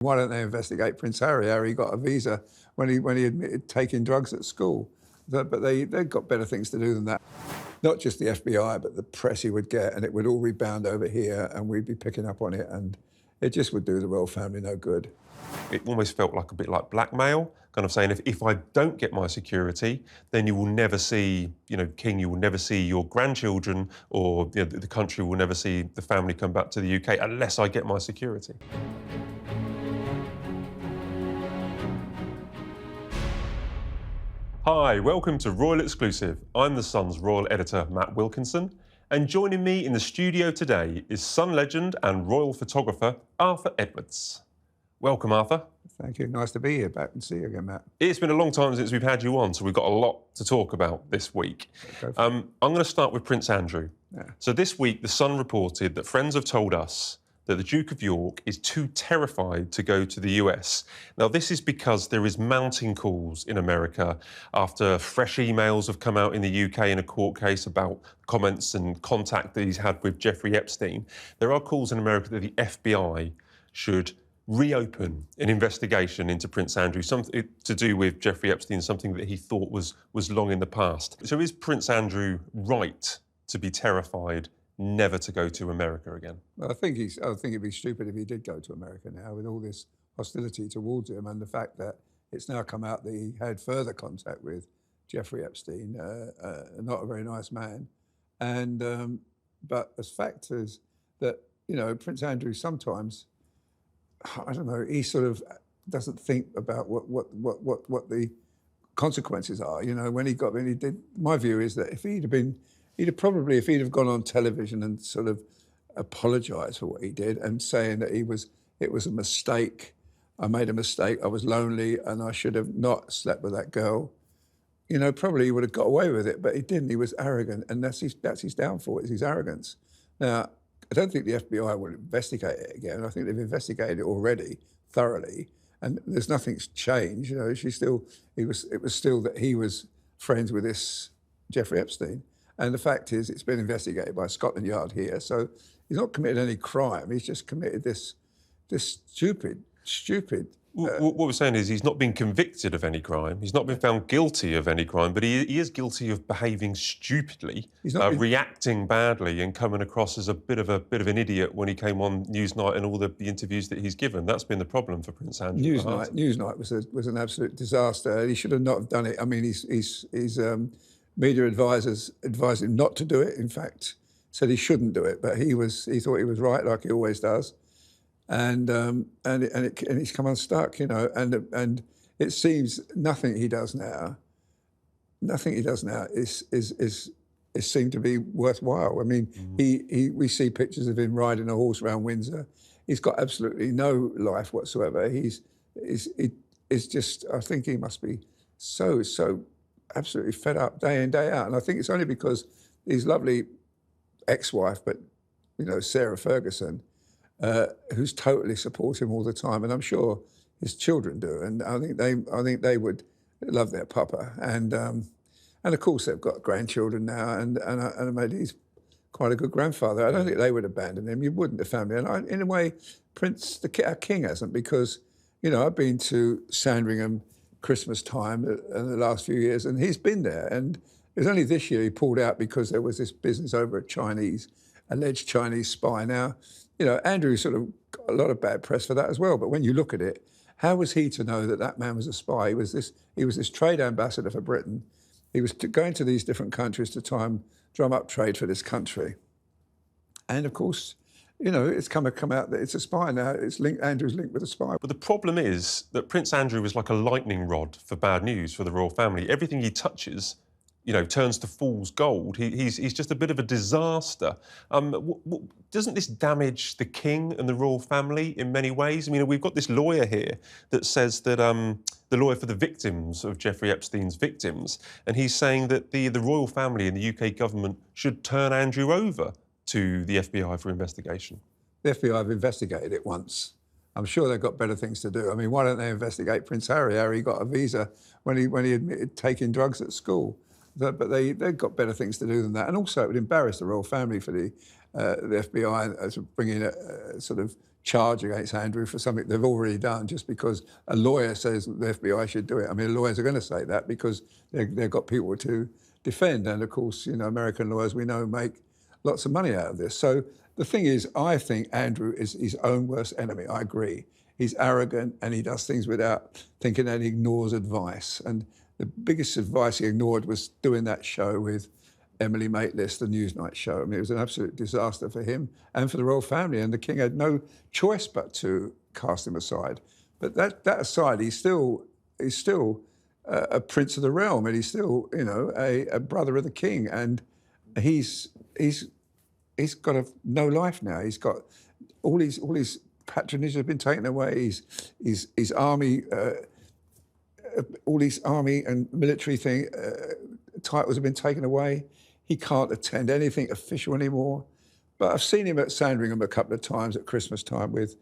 Why don't they investigate Prince Harry, how he got a visa when he admitted taking drugs at school? But they've got better things to do than that. Not just the FBI, but the press he would get, and it would all rebound over here, and we'd be picking up on it, and it just would do the royal family no good. It almost felt like a bit like blackmail, kind of saying, if I don't get my security, then you will never see, King, you will never see your grandchildren, or the country will never see the family come back to the UK unless I get my security. Hi, welcome to Royal Exclusive. I'm The Sun's royal editor, Matt Wilkinson, and joining me in the studio today is Sun legend and royal photographer, Arthur Edwards. Welcome, Arthur. Thank you. Nice to be here, back and see you again, Matt. It's been a long time since we've had you on, so we've got a lot to talk about this week. I'm going to start with Prince Andrew. Yeah. So this week, The Sun reported that friends have told us that the Duke of York is too terrified to go to the US. Now, this is because there is mounting calls in America after fresh emails have come out in the UK in a court case about comments and contact that he's had with Jeffrey Epstein. There are calls in America that the FBI should reopen an investigation into Prince Andrew, something to do with Jeffrey Epstein, something that he thought was long in the past. So is Prince Andrew right to be terrified never to go to America again? Well, I think it'd be stupid if he did go to America now, with all this hostility towards him and the fact that it's now come out that he had further contact with Jeffrey Epstein, not a very nice man. And but as fact is that Prince Andrew sometimes, I don't know, he sort of doesn't think about what the consequences are. When he did. My view is that if he'd have gone on television and sort of apologised for what he did and saying that it was a mistake, I made a mistake, I was lonely and I should have not slept with that girl, probably he would have got away with it, but he didn't. He was arrogant, and that's his downfall, is his arrogance. Now, I don't think the FBI will investigate it again. I think they've investigated it already thoroughly, and there's nothing's changed. It was still that he was friends with this Jeffrey Epstein. And the fact is, it's been investigated by Scotland Yard here. So he's not committed any crime. He's just committed this stupid. What we're saying is he's not been convicted of any crime. He's not been found guilty of any crime, but he is guilty of behaving stupidly, reacting badly, and coming across as a bit of an idiot when he came on Newsnight and all the interviews that he's given. That's been the problem for Prince Andrew. Newsnight was an absolute disaster. He should have not have done it. I mean, his media advisors advised him not to do it. In fact, said he shouldn't do it, but he thought he was right, like he always does. And he's come unstuck, and it seems nothing he does now is seemed to be worthwhile. I mean, we see pictures of him riding a horse around Windsor. He's got absolutely no life whatsoever. He's just, I think he must be so absolutely fed up day in, day out. And I think it's only because his lovely ex-wife, but Sarah Ferguson, who's totally support him all the time, and I'm sure his children do, and I think they would love their papa, and of course they've got grandchildren now, and maybe he's quite a good grandfather. I don't think they would abandon him. You wouldn't, the family, and in a way, our king hasn't, because I've been to Sandringham Christmas time in the last few years, and he's been there, and it was only this year he pulled out because there was this business over a alleged Chinese spy. Now, Andrew sort of got a lot of bad press for that as well. But when you look at it, how was he to know that man was a spy? He was this trade ambassador for Britain. He was going to these different countries to try and drum up trade for this country. And of course, it's come out that it's a spy now. Andrew's linked with a spy. But the problem is that Prince Andrew is like a lightning rod for bad news for the royal family. Everything he touches, turns to fool's gold. He's just a bit of a disaster. Doesn't this damage the king and the royal family in many ways? I mean, we've got this lawyer here that says that the lawyer for the victims of Jeffrey Epstein's victims, and he's saying that the royal family and the UK government should turn Andrew over to the FBI for investigation. The FBI have investigated it once. I'm sure they've got better things to do. I mean, why don't they investigate Prince Harry, how he got a visa when he admitted taking drugs at school? But they've got better things to do than that. And also, it would embarrass the royal family for the FBI to bring in a sort of charge against Andrew for something they've already done just because a lawyer says the FBI should do it. I mean, lawyers are going to say that because they've got people to defend. And of course, American lawyers, we know, make lots of money out of this. So the thing is, I think Andrew is his own worst enemy. I agree. He's arrogant and he does things without thinking, and he ignores advice. And the biggest advice he ignored was doing that show with Emily Maitlis, the Newsnight show. I mean, it was an absolute disaster for him and for the royal family, and the king had no choice but to cast him aside. But that aside, he's still a prince of the realm, and he's still, a brother of the king, and he's got no life now. He's got all his patronage has been taken away. His army, all his army and military titles have been taken away. He can't attend anything official anymore. But I've seen him at Sandringham a couple of times at Christmas time with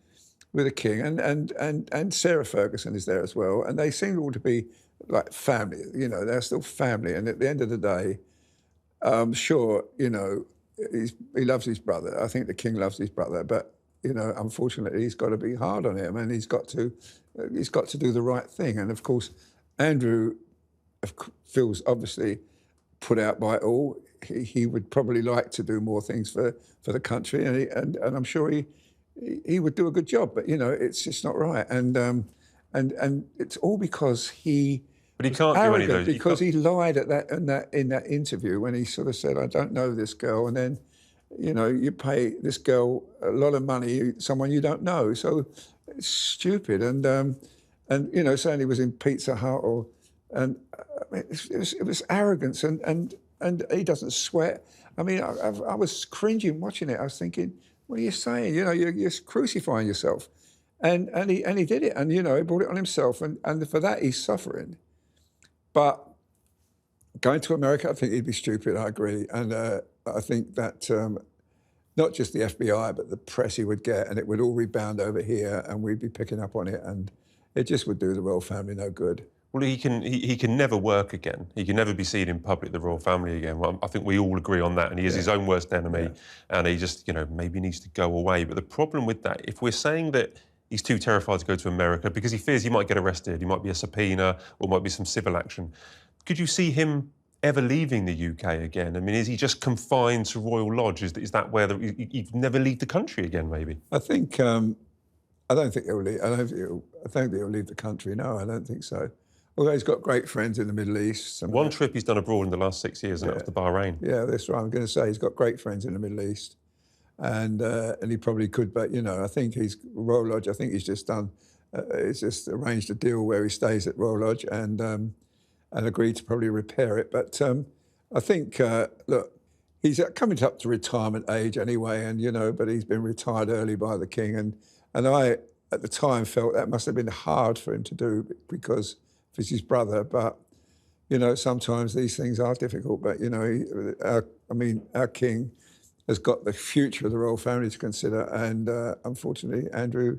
the king, and Sarah Ferguson is there as well. And they seem all to be like family. They're still family. And at the end of the day, I'm sure, he loves his brother. I think the king loves his brother, but unfortunately, he's got to be hard on him, and he's got to do the right thing. And of course, Andrew feels obviously put out by it all. He would probably like to do more things for the country, and I'm sure he would do a good job. But it's just not right, and it's all because he. But he can't do any of those. Because he lied in that interview when he sort of said, "I don't know this girl," and then, you pay this girl a lot of money, someone you don't know. So it's stupid, and saying he was in Pizza Hut it was arrogance, and he doesn't sweat. I mean, I was cringing watching it. I was thinking, what are you saying? You're crucifying yourself, and he did it, and he brought it on himself, and for that he's suffering. But going to America, I think he'd be stupid. I agree, and I think that not just the FBI, but the press he would get, and it would all rebound over here, and we'd be picking up on it, and it just would do the royal family no good. Well, he can never work again. He can never be seen in public, the royal family again. Well, I think we all agree on that, and he is his own worst enemy, and he just, maybe needs to go away. But the problem with that, if we're saying that he's too terrified to go to America because he fears he might get arrested, he might be a subpoena, or might be some civil action, could you see him ever leaving the UK again? I mean, is he just confined to Royal Lodge? Is that where he'd never leave the country again, maybe? I think, I don't think he'll leave. I don't think he'll leave the country, no, I don't think so. Although he's got great friends in the Middle East. One trip he's done abroad in the last 6 years, and that was to Bahrain. Yeah, that's right. I'm going to say he's got great friends in the Middle East, and he probably could. But I think he's Royal Lodge. I think he's just arranged a deal where he stays at Royal Lodge and agreed to probably repair it. But I think look, he's coming up to retirement age anyway, and but he's been retired early by the king, and I at the time felt that must have been hard for him to do because. It's his brother, but sometimes these things are difficult. But our king has got the future of the royal family to consider, and unfortunately, Andrew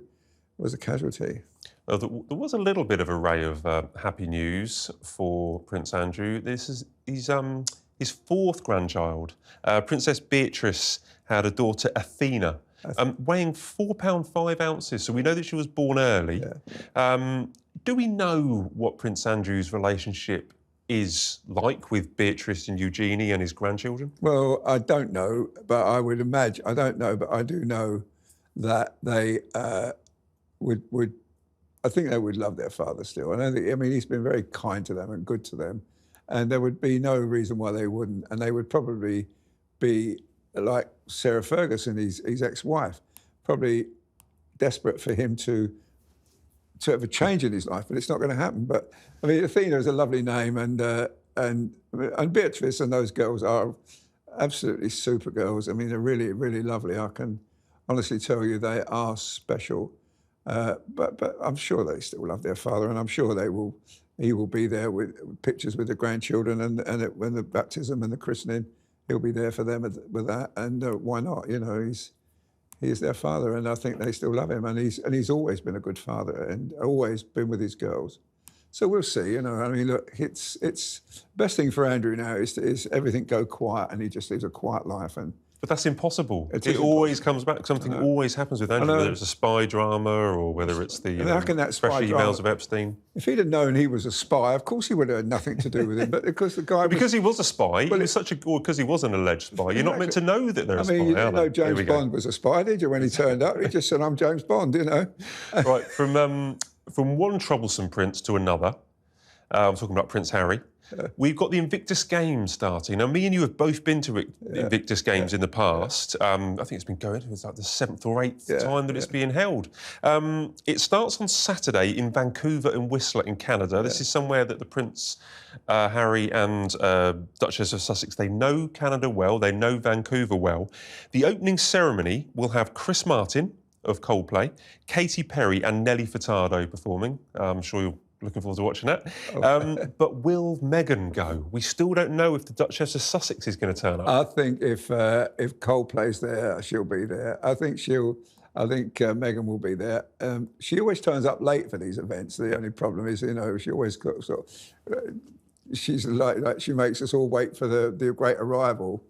was a casualty. Well, there was a little bit of a ray of happy news for Prince Andrew. This is his fourth grandchild. Princess Beatrice had a daughter, Athena. Weighing £4.5 so we know that she was born early. Yeah. Do we know what Prince Andrew's relationship is like with Beatrice and Eugenie and his grandchildren? Well, I don't know, but I would imagine, I don't know, but I do know that they would, I think they would love their father still. He's been very kind to them and good to them, and there would be no reason why they wouldn't, and they would probably be like Sarah Ferguson, his ex-wife, probably desperate for him to have a change in his life, but it's not going to happen. But Athena is a lovely name, and Beatrice and those girls are absolutely super girls. They're really, really lovely. I can honestly tell you they are special. But I'm sure they still love their father, and I'm sure he will be there with pictures with the grandchildren, and when the baptism and the christening, he'll be there for them with that. And why not? He is their father, and I think they still love him. And he's always been a good father, and always been with his girls. So we'll see. Look, it's best thing for Andrew now is everything go quiet, and he just lives a quiet life, and But that's impossible. It It is always comes back. Something always happens with Andrew, know. whether it's a spy drama or whether it's the And how can that spy fresh emails drama- of Epstein. If he'd have known he was a spy, of course he would have had nothing to do with him. But because the guy Because he was a spy, Well, because he was an alleged spy. You're not meant to know that they're a I spy, mean, you are didn't they? know James Bond was a spy, did you, when he turned up? He just said, I'm James Bond, you know. Right, from one troublesome prince to another, I'm talking about Prince Harry, we've got the Invictus Games starting. Now, me and you have both been to Invictus Games in the past. I think it's been going, it's like the 7th or 8th time that it's being held. It starts on Saturday in Vancouver and Whistler in Canada. This is somewhere that the Prince Harry and Duchess of Sussex, they know Canada well, they know Vancouver well. The opening ceremony will have Chris Martin of Coldplay, Katy Perry and Nelly Furtado performing. I'm sure you're looking forward to watching that. But will Meghan go? We still don't know if the Duchess of Sussex is going to turn up. I think if Coldplay's there, she'll be there. I think Meghan will be there. She always turns up late for these events. The only problem is, you know, she always sort of, she's like she makes us all wait for the great arrival,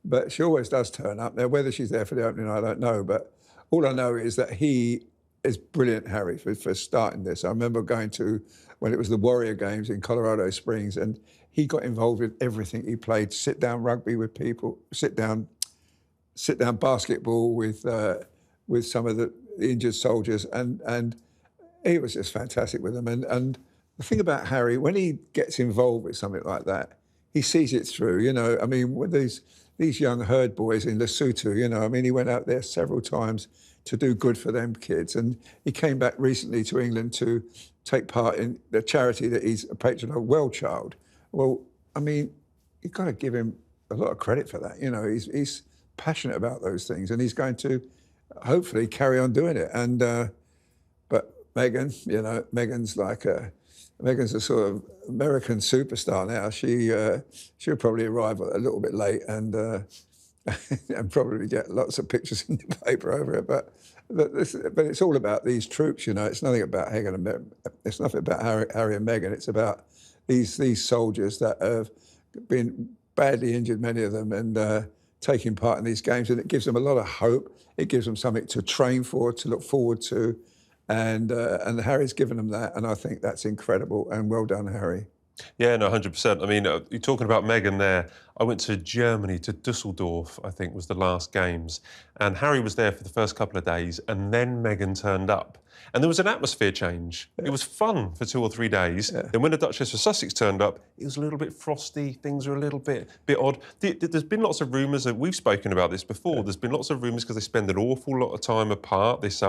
but she always does turn up. Now, whether she's there for the opening, I don't know. But all I know is that he is brilliant, Harry, for starting this. I remember going to when it was the Warrior Games in Colorado Springs, and he got involved with everything. He played sit-down rugby with people, sit-down basketball with some of the injured soldiers, and he was just fantastic with them. And the thing about Harry, when he gets involved with something like that, he sees it through. You know, I mean, with these young herd boys in Lesotho, you know, I mean, he went out there several times to do good for them kids. And he came back recently to England to take part in the charity that he's a patron of, Well Child. Well, I mean, you've got to give him a lot of credit for that. You know, he's passionate about those things, and he's going to hopefully carry on doing it. And but Meghan, you know, Meghan's a sort of American superstar now. She'll probably arrive a little bit late and probably get lots of pictures in the paper over it. But it's all about these troops, you know. It's nothing about Harry and Meghan. It's about these soldiers that have been badly injured, many of them, and taking part in these games. And it gives them a lot of hope. It gives them something to train for, to look forward to. And Harry's given them that, and I think that's incredible. And well done, Harry. Yeah, no, 100%. I mean, you're talking about Meghan there. I went to Germany, to Dusseldorf, I think was the last games. And Harry was there for the first couple of days, and then Meghan turned up. And there was an atmosphere change. Yeah. It was fun for 2 or 3 days. Yeah. Then when the Duchess of Sussex turned up, it was a little bit frosty. Things were a little bit odd. There's been lots of rumours, that we've spoken about this before. Yeah. There's been lots of rumours because they spend an awful lot of time apart. This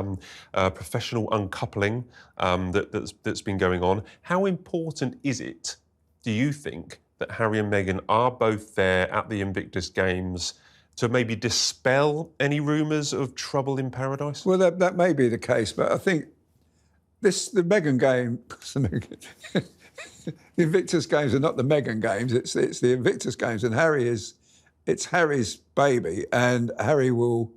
professional uncoupling that's been going on. How important is it, do you think, that Harry and Meghan are both there at the Invictus Games to maybe dispel any rumours of trouble in paradise? Well, that may be the case, but I think the Meghan game, the Invictus Games are not the Meghan Games, it's the Invictus Games, and it's Harry's baby, and Harry will,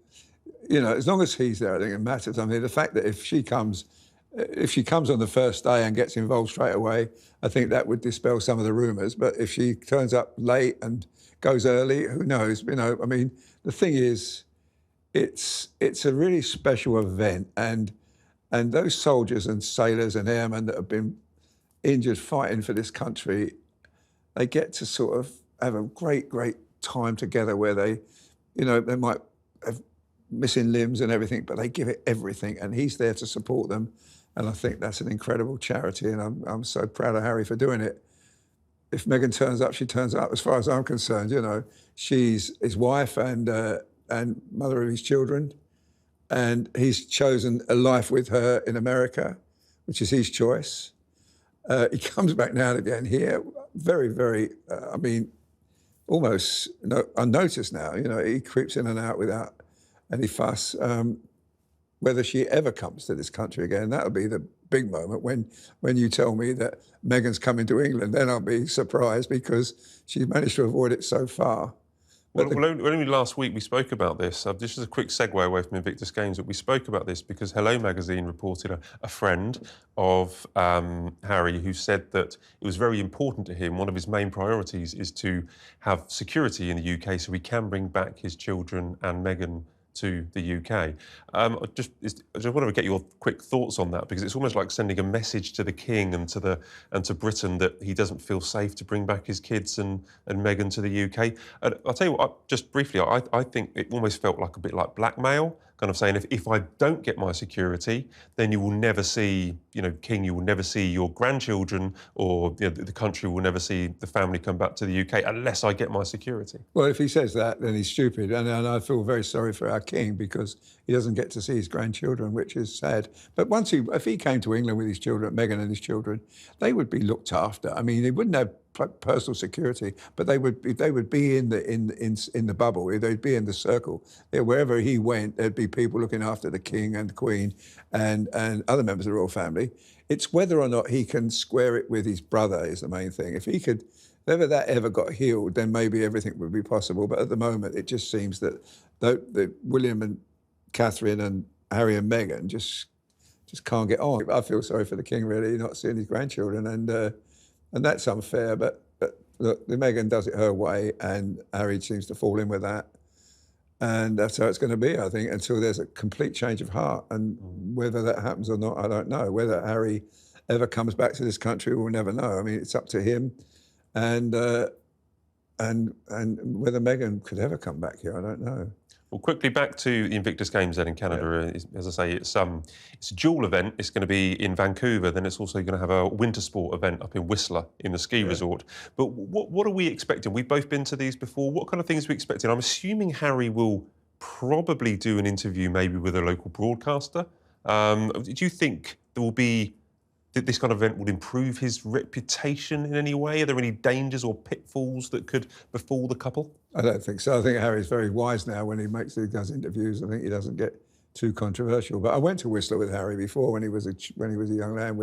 you know, as long as he's there, I think it matters. I mean, the fact that if she comes on the first day and gets involved straight away, I think that would dispel some of the rumours. But if she turns up late and goes early, who knows? You know, I mean, the thing is, it's a really special event, and those soldiers and sailors and airmen that have been injured fighting for this country, they get to sort of have a great time together where they, you know, they might have missing limbs and everything, but they give it everything, and he's there to support them. And I think that's an incredible charity, and I'm so proud of Harry for doing it. If Meghan turns up, she turns up. As far as I'm concerned, you know, she's his wife and mother of his children, and he's chosen a life with her in America, which is his choice. He comes back now and again here, very, I mean, almost unnoticed now. You know, he creeps in and out without any fuss. Whether she ever comes to this country again, that'll be the big moment. When you tell me that Meghan's coming to England, then I'll be surprised, because she's managed to avoid it so far. Only last week we spoke about this. This is a quick segue away from Invictus Games, but we spoke about this because Hello Magazine reported a friend of Harry who said that it was very important to him. One of his main priorities is to have security in the UK so he can bring back his children and Meghan to the UK. I just want to get your quick thoughts on that, because it's almost like sending a message to the King and to Britain that he doesn't feel safe to bring back his kids and Meghan to the UK. And I'll tell you what, just briefly, I think it almost felt like a bit like blackmail, kind of saying if I don't get my security, then you will never see, King, you will never see your grandchildren, or the country will never see the family come back to the UK unless I get my security. Well, if he says that, then he's stupid. And I feel very sorry for our King, because he doesn't get to see his grandchildren, which is sad. But if he came to England with his children, Meghan and his children, they would be looked after. I mean, they wouldn't have personal security, but they would be in the bubble. They'd be in the circle. Wherever he went, there'd be people looking after the King and the Queen and other members of the royal family. It's whether or not he can square it with his brother is the main thing. If he could, if that ever got healed, then maybe everything would be possible. But at the moment, it just seems that William and Catherine and Harry and Meghan just can't get on. I feel sorry for the King, really, not seeing his grandchildren, and that's unfair. But look, Meghan does it her way, and Harry seems to fall in with that. And that's how it's going to be, I think, until there's a complete change of heart. And whether that happens or not, I don't know. Whether Harry ever comes back to this country, we'll never know. I mean, it's up to him. And whether Meghan could ever come back here, I don't know. Well, quickly back to the Invictus Games then in Canada. Yeah. As I say, it's a dual event. It's going to be in Vancouver. Then it's also going to have a winter sport event up in Whistler in the ski resort. But what are we expecting? We've both been to these before. What kind of things are we expecting? I'm assuming Harry will probably do an interview maybe with a local broadcaster. Do you think there will be that this kind of event would improve his reputation in any way? Are there any dangers or pitfalls that could befall the couple? I don't think so. I think Harry's very wise now when he does interviews. I think he doesn't get too controversial. But I went to Whistler with Harry before when he was a young lad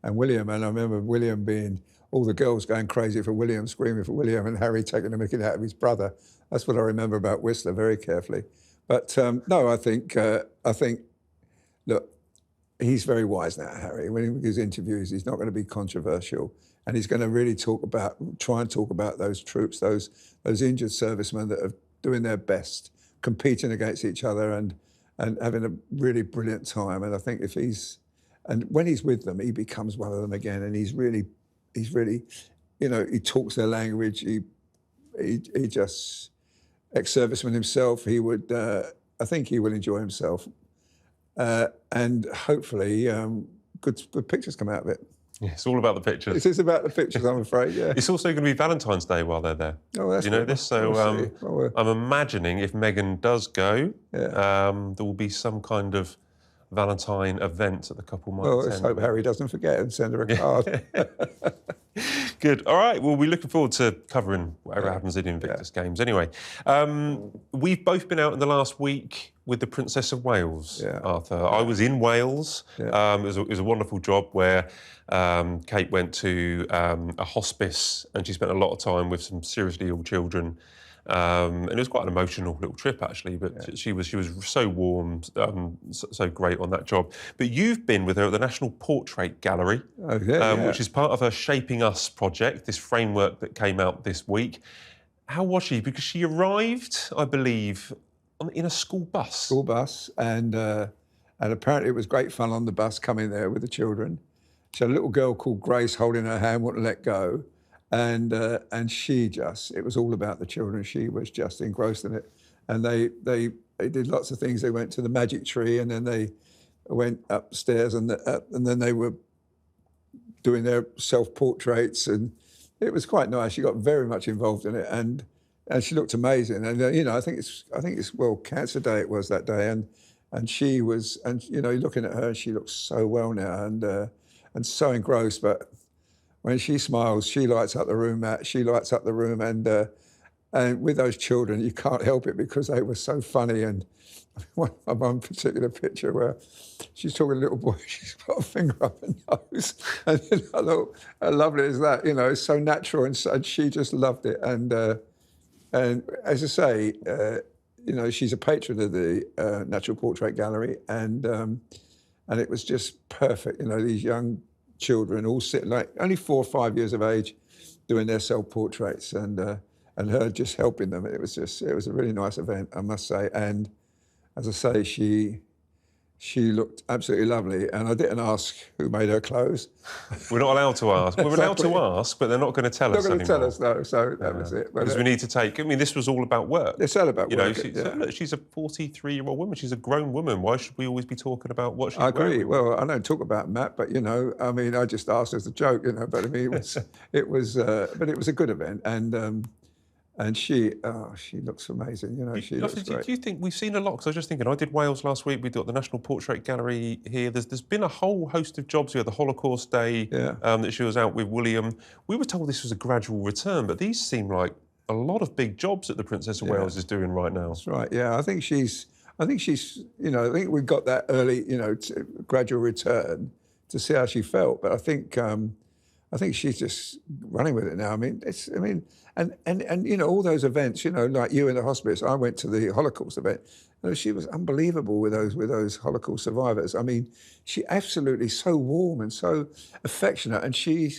and William, and I remember William being all the girls going crazy for William, screaming for William, and Harry taking the mickey out of his brother. That's what I remember about Whistler very carefully. But no, I think look. He's very wise now, Harry. When he gives interviews, he's not going to be controversial, and he's going to really try and talk about those troops, those injured servicemen that are doing their best, competing against each other and having a really brilliant time. And I think when he's with them, he becomes one of them again, and he's really, he talks their language. He just ex-serviceman himself. He would, I think, he will enjoy himself. And hopefully good pictures come out of it. Yeah, it's all about the pictures. It is about the pictures, I'm afraid, yeah. It's also going to be Valentine's Day while they're there. Oh, that's Do you know this? So I'm imagining if Meghan does go, there will be some kind of Valentine event that the couple might attend. Let's hope Harry doesn't forget and send her a card. Good. All right. Well, we're looking forward to covering whatever happens in Invictus Games. Anyway, we've both been out in the last week with the Princess of Wales, Arthur. I was in Wales. Yeah. It was a wonderful job where Kate went to a hospice, and she spent a lot of time with some seriously ill children. And it was quite an emotional little trip, actually, but she was so warm, so great on that job. But you've been with her at the National Portrait Gallery, which is part of her Shaping Us project, this framework that came out this week. How was she? Because she arrived, I believe, in a school bus. School bus, and apparently it was great fun on the bus coming there with the children. She had a little girl called Grace holding her hand, wouldn't let go. And it was all about the children. She was just engrossed in it. And they did lots of things. They went to the magic tree, and then they went upstairs, and then they were doing their self-portraits, and it was quite nice. She got very much involved in it, and she looked amazing. And I think it's World Cancer Day. It was that day, and she was, and looking at her, she looks so well now, and so engrossed, but. When she smiles, she lights up the room. And with those children, you can't help it because they were so funny. And one particular picture where she's talking to a little boy, she's got a finger up her nose, and I thought, how lovely is that? It's so natural, and she just loved it. And And as I say, you know, she's a patron of the Natural Portrait Gallery, and it was just perfect. You know, these young children all sitting like only 4 or 5 years of age, doing their self-portraits, and her just helping them. It was a really nice event, I must say. And as I say, she looked absolutely lovely, and I didn't ask who made her clothes. We're not allowed to ask. We're allowed to ask, but they're not going to tell us anymore. Not going to tell us, no, so that was it. Because we need to take... I mean, this was all about work. It's all about work, Look, she's a 43-year-old woman. She's a grown woman. Why should we always be talking about what she's I agree. wearing? Well, I don't talk about Matt, but, you know, I mean, I just asked as a joke, you know, but I mean, it was a good event, and she looks amazing, you know. Do you think we've seen a lot? Because I was just thinking, I did Wales last week. We got the National Portrait Gallery here. There's been a whole host of jobs here. The Holocaust Day that she was out with William. We were told this was a gradual return, but these seem like a lot of big jobs that the Princess of Wales is doing right now. That's right. Yeah, I think she's. You know, I think we got that early, you know, gradual return to see how she felt. But I think she's just running with it now. I mean, and you know, all those events, you know, like you in the hospice. I went to the Holocaust event. You know, she was unbelievable with those Holocaust survivors. I mean, she absolutely so warm and so affectionate, and she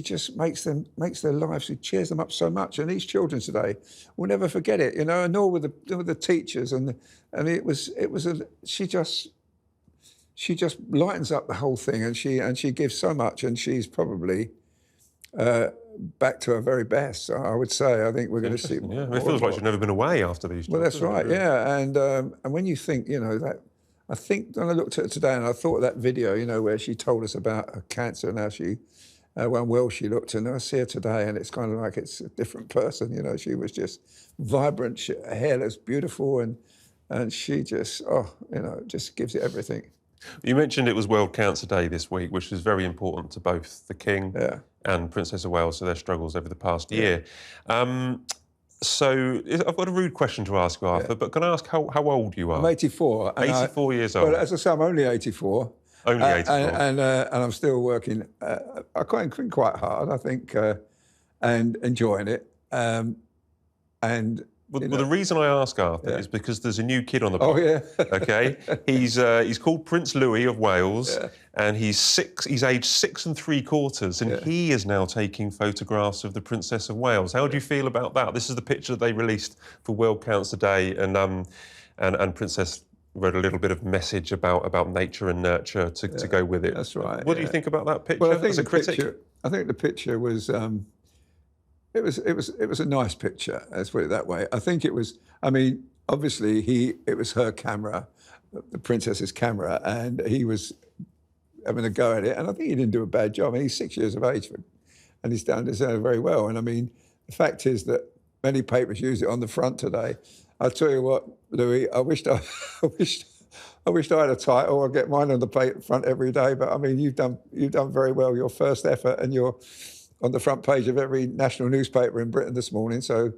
just makes their lives. She cheers them up so much. And these children today will never forget it, you know. And nor with the teachers. And she just lightens up the whole thing, and she gives so much, and she's probably back to her very best. I would say. I think we're going to see. Yeah, it feels like she's never been away after these jobs. Well, that's right. Yeah, and when you think, you know, that, I think when I looked at it today, and I thought of that video, you know, where she told us about her cancer and how she. How well she looked, and I see her today, and it's kind of like it's a different person. You know, she was just vibrant, hairless, beautiful, and she just, you know, just gives it everything. You mentioned it was World Cancer Day this week, which is very important to both the King and Princess of Wales, so their struggles over the past year. So I've got a rude question to ask you, Arthur, but can I ask how old you are? I'm 84. 84 years old. But as I say, I'm only 84. Only 84. And I'm still working. I'm quite hard, I think, and enjoying it. Well, the reason I ask, Arthur, is because there's a new kid on the block. Oh, yeah. Okay? He's called Prince Louis of Wales, and he's aged 6 3/4, and he is now taking photographs of the Princess of Wales. How do you feel about that? This is the picture they released for World Cancer Day, and Princess wrote a little bit of message about nature and nurture to go with it. That's right. What do you think about that picture? Well, I think as a critic? I think the picture was it was a nice picture. Let's put it that way. I think it was. I mean, obviously it was her camera, the princess's camera, and he was having a go at it. And I think he didn't do a bad job. I mean, he's 6 years of age, and he's done this very well. And I mean, the fact is that many papers use it on the front today. I'll tell you what, Louis, I wished I had a title. I get mine on the front every day. But I mean, you've done very well. Your first effort, and you're on the front page of every national newspaper in Britain this morning. So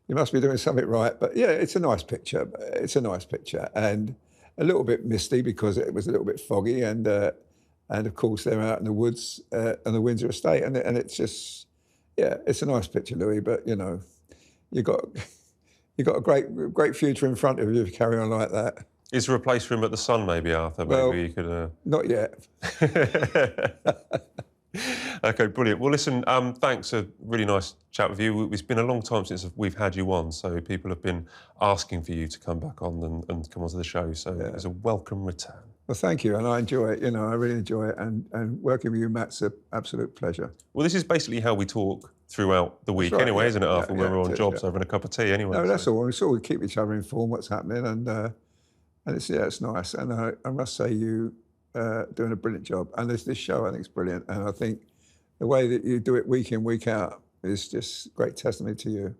you must be doing something right. But yeah, it's a nice picture. It's a nice picture, and a little bit misty because it was a little bit foggy, and of course they're out in the woods on the Windsor estate, and it's just it's a nice picture, Louis. But you know, you got a great future in front of you if you carry on like that. Is there a place for him at the Sun, maybe, Arthur? Well, maybe you could... Not yet. OK, brilliant. Well, listen, thanks. A really nice chat with you. It's been a long time since we've had you on, so people have been asking for you to come back on and come onto the show, so it's a welcome return. Well, thank you, and I enjoy it. You know, I really enjoy it, and working with you, Matt's an absolute pleasure. Well, this is basically how we talk throughout the week anyway, isn't it, Arthur, when we're on jobs, having a cup of tea anyway. No, that's all. We sort of keep each other informed what's happening, and it's nice. And I must say, you doing a brilliant job. And this show, I think, is brilliant. And I think the way that you do it week in, week out is just great testimony to you.